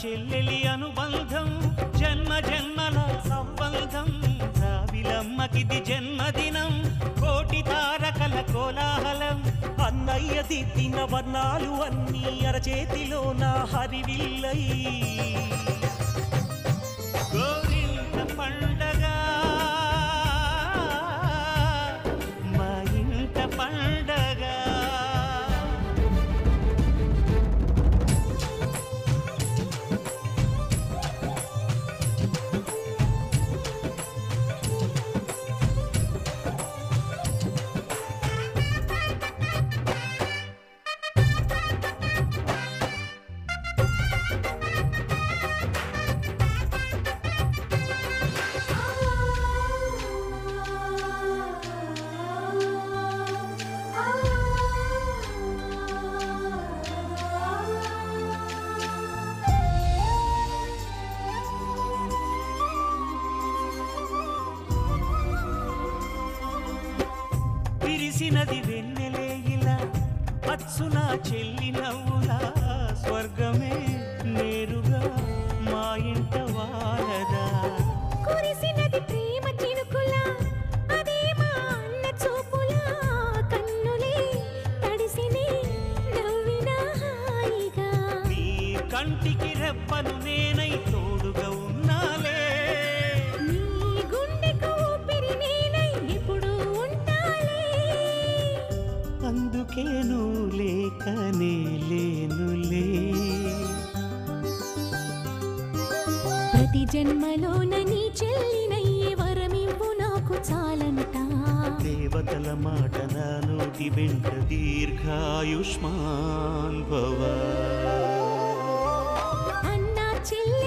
చెల్లెలి అనుబంధం జన్మ జన్మల సంబంధం రావిలమ్మకిది జన్మదినం కోటి తారకల కోలాహలం అన్నయ్య దిద్దిన వర్ణాలు అన్నీ అరచేతిలో నా హరివిల్లై గోరింట పండగ మా ఇంట పండగ విరిసినది వెన్నెలే ఇలా అచ్చున చెల్లి నవ్వులా స్వర్గమే నేరుగా మా ఇంట వారదా కురిసినది ప్రేమ చినుకులా అదే మా అన్న చూపులా కన్నులే తడిసిని నవ్వినా హాయిగా నీ కంటికి రెప్పను నేనై తోడుగా ఉన్నాలే నీ గుండెకు ఊపిరి నేనై ఎప్పుడు ఉంటాలే అందుకే నువ్వు లేకనే లేనులే ప్రతి జన్మలోన నీ చెల్లినయ్యే వరమివ్వు నాకు చాలంట దేవతల మాట నా నోటి వెంట దీర్ఘాయుష్మాన్ భవ అన్నా చెల్లి